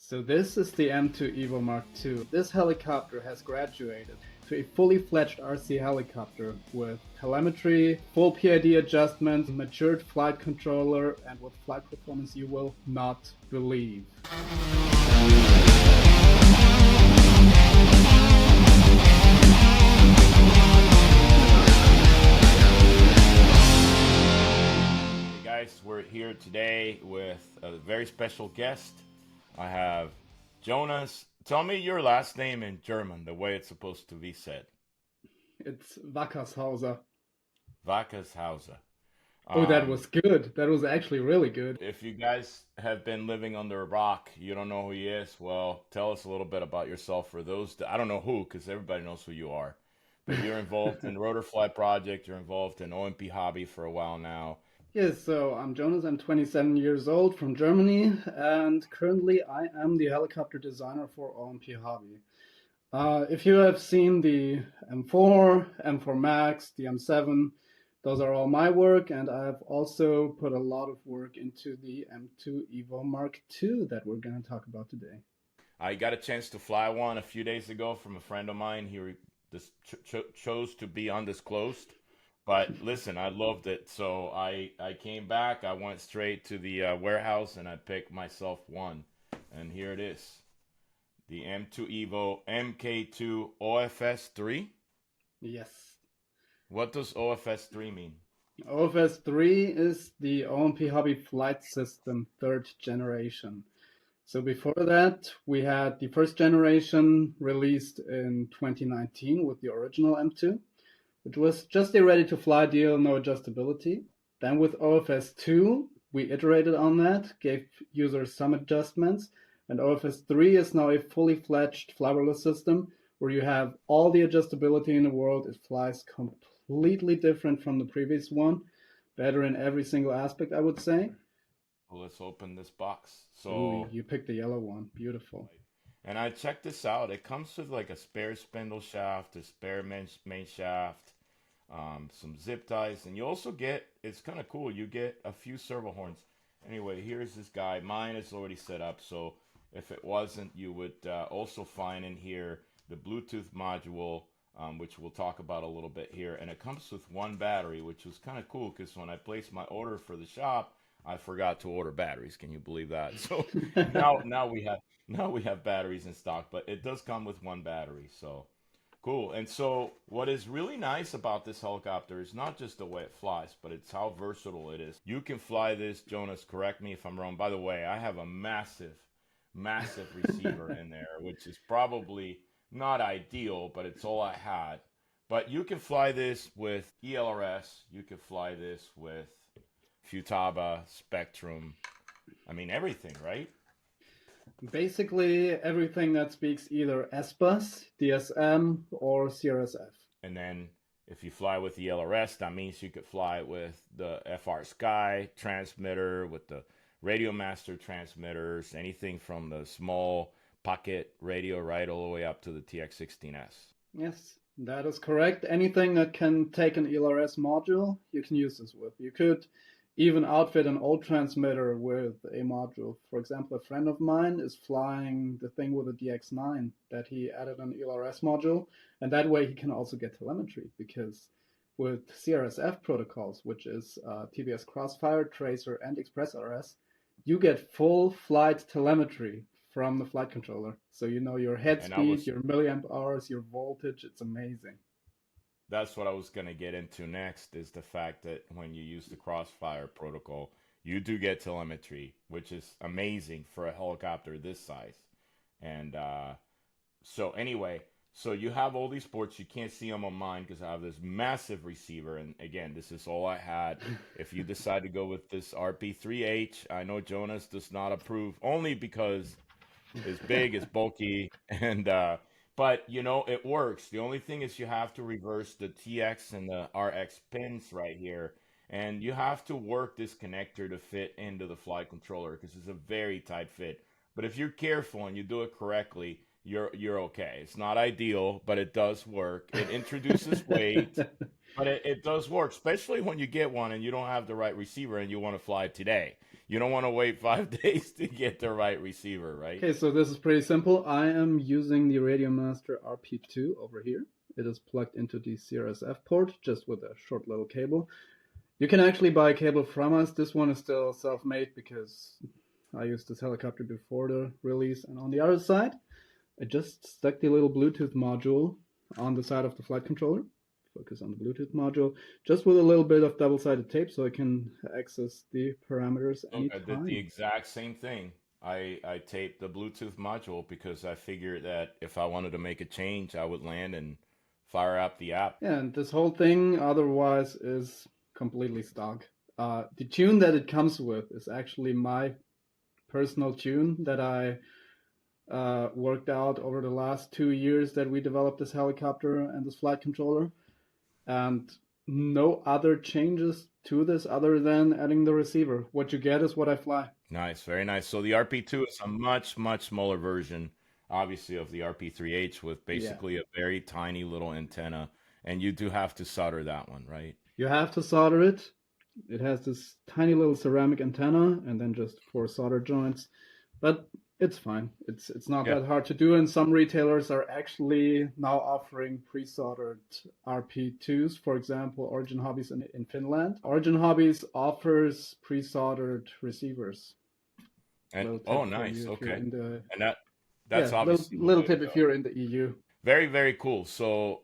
So this is the M2 Evo MK2. This helicopter has graduated to a fully fledged RC helicopter with telemetry, full PID adjustments, matured flight controller, and with flight performance you will not believe. Hey guys, we're here today with a very special guest. I have Jonas. Tell me your last name in German, the way it's supposed to be said. It's Wackershauser. Wackershauser. Oh, that was good. That was actually really good. If you guys have been living under a rock, you don't know who he is, well, tell us a little bit about yourself for those I don't know who, because everybody knows who you are. But you're involved in Rotorfly Project, you're involved in OMPHOBBY for a while now. Yes, so I'm Jonas, I'm 27 years old from Germany, and currently I am the helicopter designer for OMPHOBBY. If you have seen the M4, M4 Max, the M7, those are all my work, and I've also put a lot of work into the M2 Evo MK2 that we're going to talk about today. I got a chance to fly one a few days ago from a friend of mine. He chose to be undisclosed. But listen, I loved it. So I came back. I went straight to the warehouse and I picked myself one. And here it is. The M2 Evo MK2 OFS3. Yes. What does OFS3 mean? OFS3 is the OMPHOBBY flight system 3rd generation. So before that, we had the 1st generation released in 2019 with the original M2. Which was just a ready-to-fly deal, no adjustability. Then with OFS2, we iterated on that, gave users some adjustments, and OFS3 is now a fully fledged flybarless system where you have all the adjustability in the world. It flies completely different from the previous one, better in every single aspect, I would say. Well, let's open this box. So ooh, you picked the yellow one, beautiful. And I checked this out. It comes with like a spare spindle shaft, a spare main shaft, some zip ties, and you also get, it's kind of cool, you get a few servo horns. Anyway, here's this guy. Mine is already set up, so if it wasn't, you would also find in here the Bluetooth module, which we'll talk about a little bit here. And it comes with one battery, which was kind of cool because when I placed my order for the shop, I forgot to order batteries. Can you believe that? So now we have batteries in stock, but it does come with one battery. So cool. And so what is really nice about this helicopter is not just the way it flies, but it's how versatile it is. You can fly this, Jonas, correct me if I'm wrong. By the way, I have a massive receiver in there, which is probably not ideal, but it's all I had. But you can fly this with ELRS. You can fly this with Futaba, Spectrum, I mean everything, right? Basically everything that speaks either S-Bus, DSM, or CRSF. And then if you fly with the LRS, that means you could fly with the FR Sky transmitter, with the Radio Master transmitters, anything from the small pocket radio, right, all the way up to the TX16S. Yes, that is correct. Anything that can take an ELRS module, you can use this with. You could even outfit an old transmitter with a module. For example, a friend of mine is flying the thing with a DX9 that he added an ELRS module, and that way he can also get telemetry, because with CRSF protocols, which is TBS Crossfire, Tracer, and ExpressRS, you get full flight telemetry from the flight controller. So you know your head speed, your milliamp hours, your voltage. It's amazing. That's what I was going to get into next, is the fact that when you use the Crossfire protocol, you do get telemetry, which is amazing for a helicopter this size. And so anyway, so you have all these ports. You can't see them on mine because I have this massive receiver. And again, this is all I had. If you decide to go with this RP3H, I know Jonas does not approve, only because it's big, it's bulky, and but you know, it works. The only thing is you have to reverse the TX and the RX pins right here, and you have to work this connector to fit into the flight controller because it's a very tight fit. But if you're careful and you do it correctly, you're okay. It's not ideal, but it does work. It introduces weight, but it does work, especially when you get one and you don't have the right receiver and you want to fly today. You don't want to wait 5 days to get the right receiver, right? Okay, so this is pretty simple. I am using the Radiomaster RP2 over here. It is plugged into the CRSF port just with a short little cable. You can actually buy a cable from us. This one is still self-made because I used this helicopter before the release. And on the other side, I just stuck the little Bluetooth module on the side of the flight controller. Focus on the Bluetooth module, just with a little bit of double-sided tape so I can access the parameters Look, I did the anytime. exact same thing. I taped the Bluetooth module because I figured that if I wanted to make a change, I would land and fire up the app. Yeah, and this whole thing otherwise is completely stock. The tune that it comes with is actually my personal tune that I worked out over the last 2 years that we developed this helicopter and this flight controller. And no other changes to this other than adding the receiver. What you get is what I fly. Nice, very nice. So the RP2 is a much, much smaller version, obviously, of the RP3H with Yeah. basically a very tiny little antenna. And you do have to solder that one, right? You have to solder it. It has this tiny little ceramic antenna and then just 4 solder joints. But it's fine. It's not Yeah. that hard to do, and some retailers are actually now offering pre-soldered RP2s. For example, Origin Hobbies in Finland. Origin Hobbies offers pre-soldered receivers. And Little tip oh, for nice. you if you're Okay. in the And that's obviously the little way to tip if go. you're in the EU. Very, very cool. So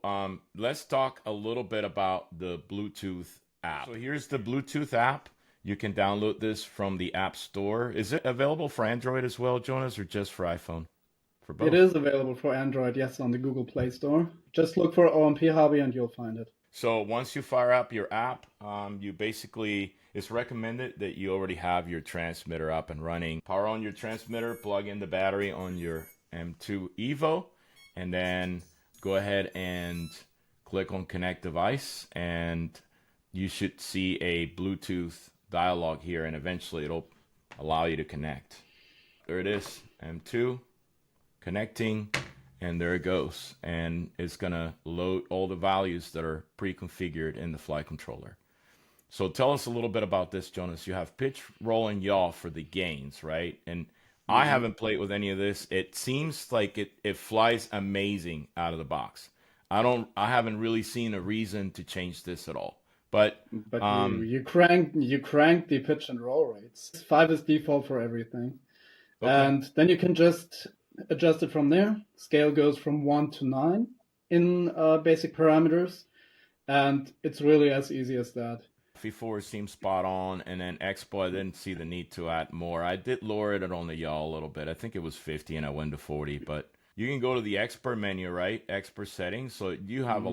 let's talk a little bit about the Bluetooth app. So here's the Bluetooth app. You can download this from the App Store. Is it available for Android as well, Jonas, or just for iPhone? For It both? is available for Android, yes, on the Google Play Store. Just look for OMPHOBBY and you'll find it. So once you fire up your app, you basically, it's recommended that you already have your transmitter up and running. Power on your transmitter, plug in the battery on your M2 Evo, and then go ahead and click on Connect Device, and you should see a Bluetooth dialog here, and eventually it'll allow you to connect. There it is, M2, connecting, and there it goes. And it's gonna load all the values that are pre-configured in the flight controller. So tell us a little bit about this, Jonas. You have pitch, roll, and yaw for the gains, right? And I haven't played with any of this. It seems like it flies amazing out of the box. I haven't really seen a reason to change this at all. But But you crank the pitch and roll rates. 5 is default for everything. okay. And then you can just adjust it from there. Scale goes from 1 to 9 in basic parameters. And it's really as easy as that. V4 seems spot on, and then Expo, I didn't see the need to add more. I did lower it on the yaw a little bit. I think it was 50 and I went to 40, but you can go to the expert menu, right? Expert settings. So you have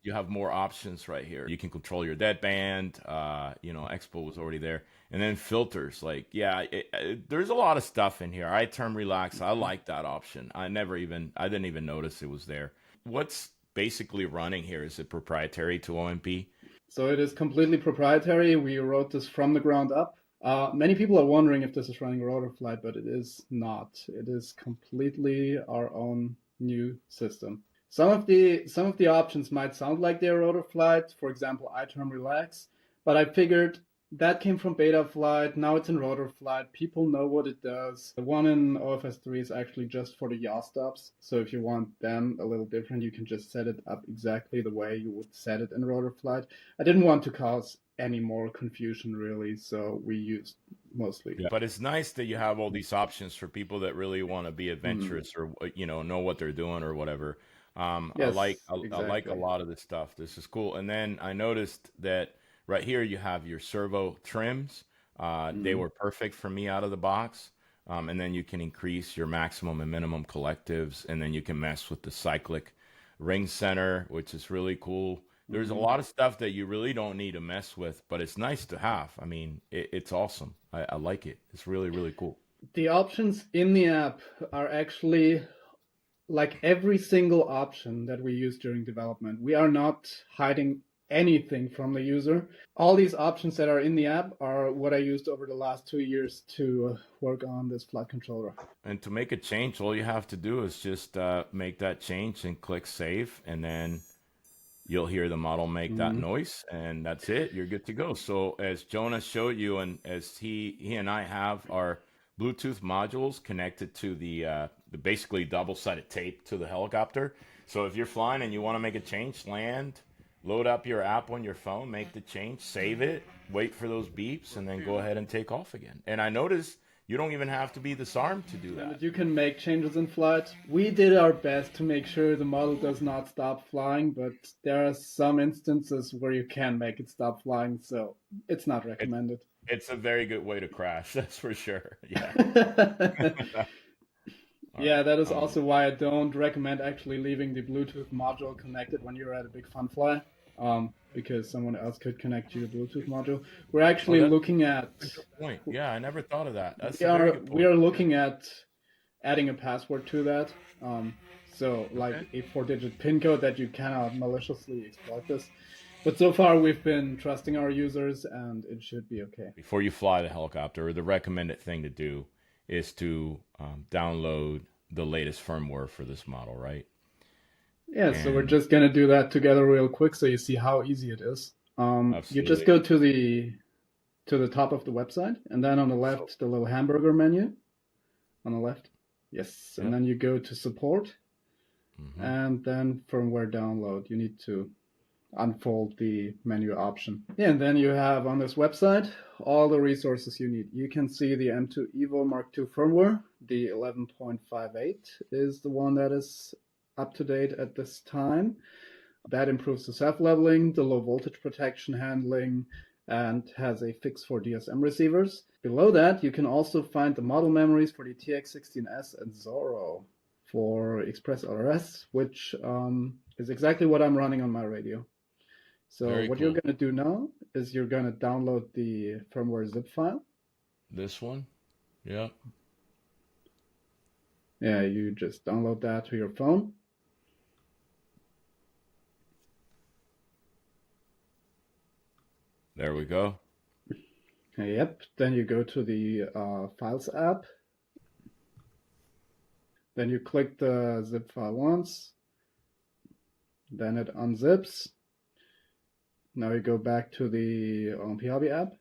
you have more options right here. You can control your deadband. Expo was already there. And then filters, there's a lot of stuff in here. I term relax. I like that option. I didn't even notice it was there. What's basically running here? Is it proprietary to OMP? So it is completely proprietary. We wrote this from the ground up. Many people are wondering if this is running rotor flight, but it is not. It is completely our own new system. Some of the options might sound like they're rotor flight, for example, iTerm relax, but I figured that came from beta flight. Now it's in rotor flight. People know what it does. The one in OFS3 is actually just for the yaw stops. So if you want them a little different, you can just set it up exactly the way you would set it in rotor flight. I didn't want to cause any more confusion, really, so we used mostly. Yeah. But it's nice that you have all these options for people that really want to be adventurous or know what they're doing or whatever. Yes, I like a exactly. lot of this stuff. This is cool. And then I noticed that right here you have your servo trims. They were perfect for me out of the box. And then you can increase your maximum and minimum collectives, and then you can mess with the cyclic ring center, which is really cool. There's a lot of stuff that you really don't need to mess with, but it's nice to have. I mean, it's awesome. I like it. It's really, really cool. The options in the app are actually like every single option that we use during development. We are not hiding anything from the user. All these options that are in the app are what I used over the last 2 years to work on this flight controller. And to make a change, all you have to do is just make that change and click save, and then you'll hear the model make that noise, and that's it. You're good to go. So as Jonas showed you, and as he and I have our Bluetooth modules connected to the basically double-sided tape to the helicopter. So if you're flying and you want to make a change, land, load up your app on your phone, make the change, save it, wait for those beeps, and then go ahead and take off again. And I noticed you don't even have to be disarmed to do that. And you can make changes in flight. We did our best to make sure the model does not stop flying, but there are some instances where you can make it stop flying, so it's not recommended. It's a very good way to crash, that's for sure. Yeah. Yeah, that is also why I don't recommend actually leaving the Bluetooth module connected when you're at a big fun fly, because someone else could connect to your Bluetooth module. We're actually looking at... Good point. Yeah, I never thought of that. That's we are looking at adding a password to that. So like a 4-digit PIN code that you cannot maliciously exploit this. But so far we've been trusting our users and it should be okay. Before you fly the helicopter, the recommended thing to do is to download the latest firmware for this model, right? Yeah, so we're just going to do that together real quick so you see how easy it is. You just go to the top of the website, and then on the left, the little hamburger menu. On the left. Yes, and then you go to support, and then firmware download. You need to unfold the menu option. Yeah, and then you have on this website all the resources you need. You can see the M2 Evo MK2 firmware. The 11.58 is the one that is up to date at this time. That improves the self-leveling, the low voltage protection handling, and has a fix for DSM receivers. Below that, you can also find the model memories for the TX16S and Zorro for Express LRS, which is exactly what I'm running on my radio. So what you're going to do now is you're going to download the firmware zip file. This one? Yeah. Yeah, you just download that to your phone. There we go. Yep. Then you go to the Files app. Then you click the zip file once. Then it unzips. Now you go back to the OMPHOBBY app.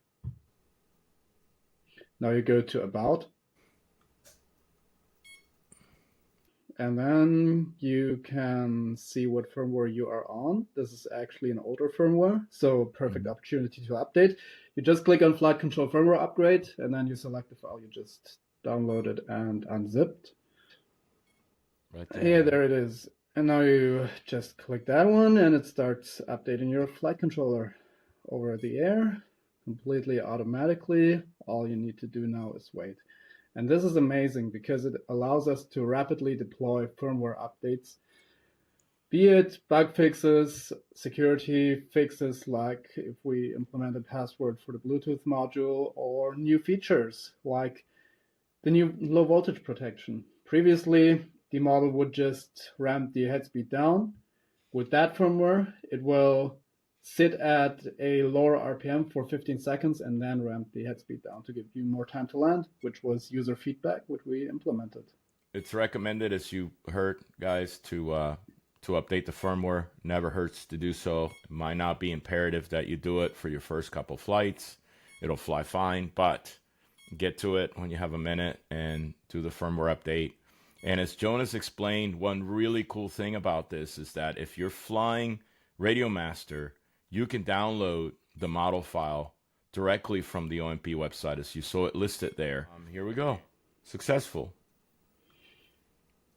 Now you go to About. And then you can see what firmware you are on. This is actually an older firmware, so perfect opportunity to update. You just click on Flight Control Firmware Upgrade, and then you select the file you just downloaded and unzipped. Right there. Yeah, there it is. And now you just click that one, and it starts updating your flight controller over the air, completely automatically. All you need to do now is wait. And this is amazing because it allows us to rapidly deploy firmware updates, be it bug fixes, security fixes, like if we implement a password for the Bluetooth module, or new features like the new low voltage protection. Previously, the model would just ramp the head speed down. With that firmware, it will sit at a lower RPM for 15 seconds and then ramp the head speed down to give you more time to land, which was user feedback, which we implemented. It's recommended, as you heard, guys, to update the firmware. Never hurts to do so. It might not be imperative that you do it for your first couple flights. It'll fly fine, but get to it when you have a minute and do the firmware update. And as Jonas explained, one really cool thing about this is that if you're flying Radio Master, you can download the model file directly from the OMP website, as you saw it listed there. Here we go. Successful.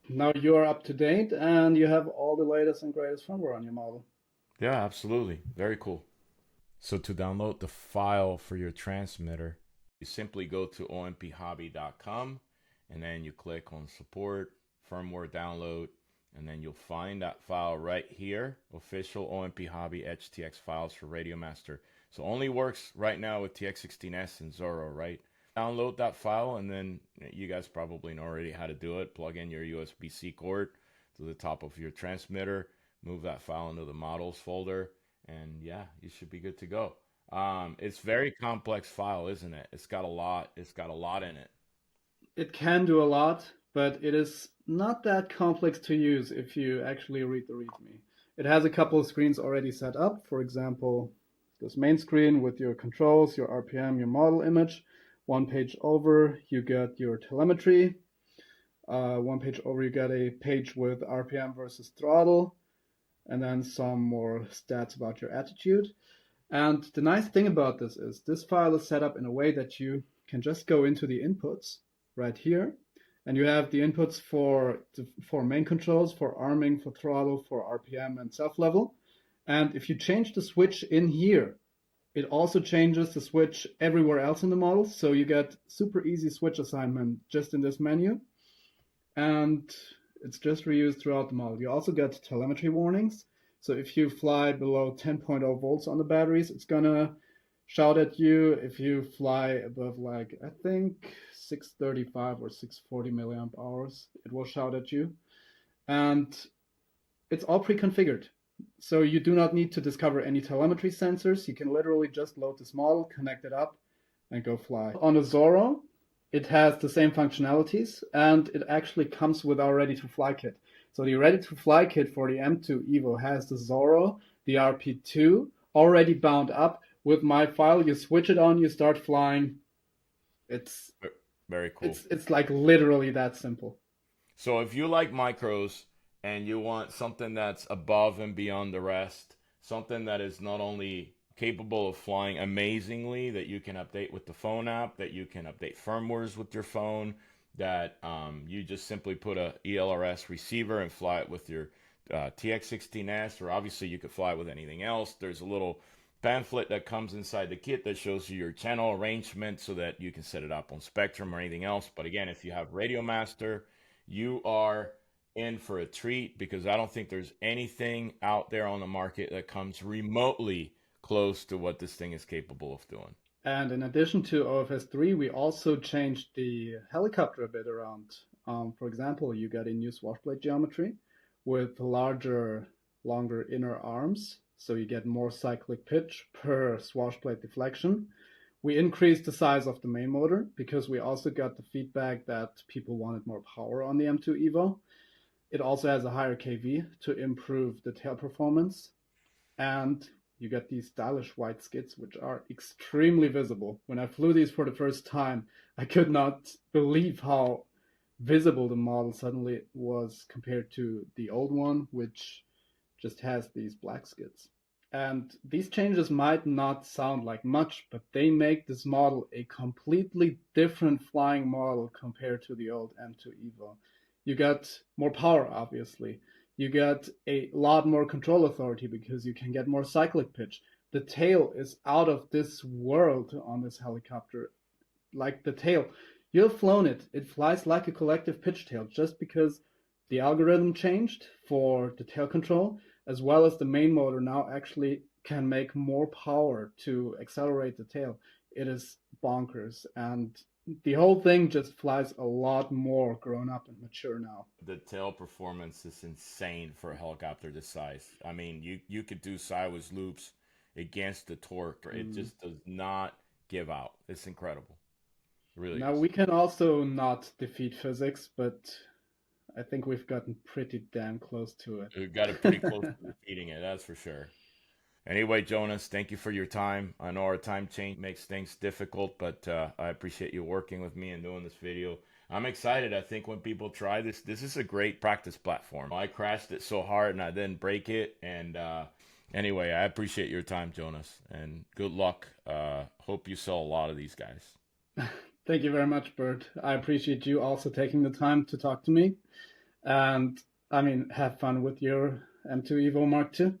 Now you are up to date and you have all the latest and greatest firmware on your model. Yeah, absolutely. Very cool. So to download the file for your transmitter, you simply go to OMPHOBBY.com and then you click on Support, Firmware Download, and then you'll find that file right here, official OMPHOBBY HTX files for Radio Master. So only works right now with TX16S and Zorro, right? Download that file, and then you guys probably know already how to do it. Plug in your USB-C cord to the top of your transmitter, move that file into the models folder, and yeah, you should be good to go. It's very complex file, isn't it? It's got a lot. It's got a lot in it. It can do a lot, but it is not that complex to use if you actually read the README. It has a couple of screens already set up. For example, this main screen with your controls, your RPM, your model image. One page over, you get your telemetry. One page over, you get a page with RPM versus throttle, and then some more stats about your attitude. And the nice thing about this is this file is set up in a way that you can just go into the inputs right here, and you have the inputs for main controls, for arming, for throttle, for RPM, and self level. And if you change the switch in here, it also changes the switch everywhere else in the model. So you get super easy switch assignment just in this menu. And it's just reused throughout the model. You also get telemetry warnings. So if you fly below 10.0 volts on the batteries, it's gonna shout at you. If you fly above, like, I think 635 or 640 milliamp hours, it will shout at you. And it's all pre-configured. So you do not need to discover any telemetry sensors. You can literally just load this model, connect it up, and go fly. On the Zorro, it has the same functionalities, and it actually comes with our ready-to-fly kit. So the ready-to-fly kit for the M2 Evo has the Zorro, the RP2, already bound up with my file. You switch it on, you start flying. It's very cool. It's like literally that simple. So if you like micros and you want something that's above and beyond the rest, something that is not only capable of flying amazingly, that you can update with the phone app, that you can update firmwares with your phone, that you just simply put a ELRS receiver and fly it with your TX16S, or obviously you could fly with anything else. There's a little pamphlet that comes inside the kit that shows you your channel arrangement so that you can set it up on Spectrum or anything else. But again, if you have Radio Master, you are in for a treat, because I don't think there's anything out there on the market that comes remotely close to what this thing is capable of doing. And in addition to OFS3, we also changed the helicopter a bit around. For example, you got a new swashblade geometry with larger, longer inner arms, so you get more cyclic pitch per swashblade deflection. We increased the size of the main motor because we also got the feedback that people wanted more power on the M2 Evo. It also has a higher KV to improve the tail performance. And you get these stylish white skids, which are extremely visible. When I flew these for the first time, I could not believe how visible the model suddenly was compared to the old one, which just has these black skids. And these changes might not sound like much, but they make this model a completely different flying model compared to the old M2 Evo. You got more power, obviously. You get a lot more control authority because you can get more cyclic pitch. The tail is out of this world on this helicopter. Like the tail, you've flown it. It flies like a collective pitch tail just because the algorithm changed for the tail control, as well as the main motor now actually can make more power to accelerate the tail. It is bonkers, and the whole thing just flies a lot more grown up and mature now. The tail performance is insane for a helicopter this size. I mean, you could do sideways loops against the torque. It just does not give out. It's incredible. It really now is. We can also not defeat physics, but I think we've gotten pretty damn close to it. We've got it pretty close to defeating it, that's for sure. Anyway, Jonas, thank you for your time. I know our time change makes things difficult, but I appreciate you working with me and doing this video. I'm excited. I think when people try this, this is a great practice platform. I crashed it so hard and I didn't break it. And anyway, I appreciate your time, Jonas, and good luck. Hope you sell a lot of these guys. Thank you very much, Bert. I appreciate you also taking the time to talk to me. And I mean, have fun with your M2 Evo Mark II.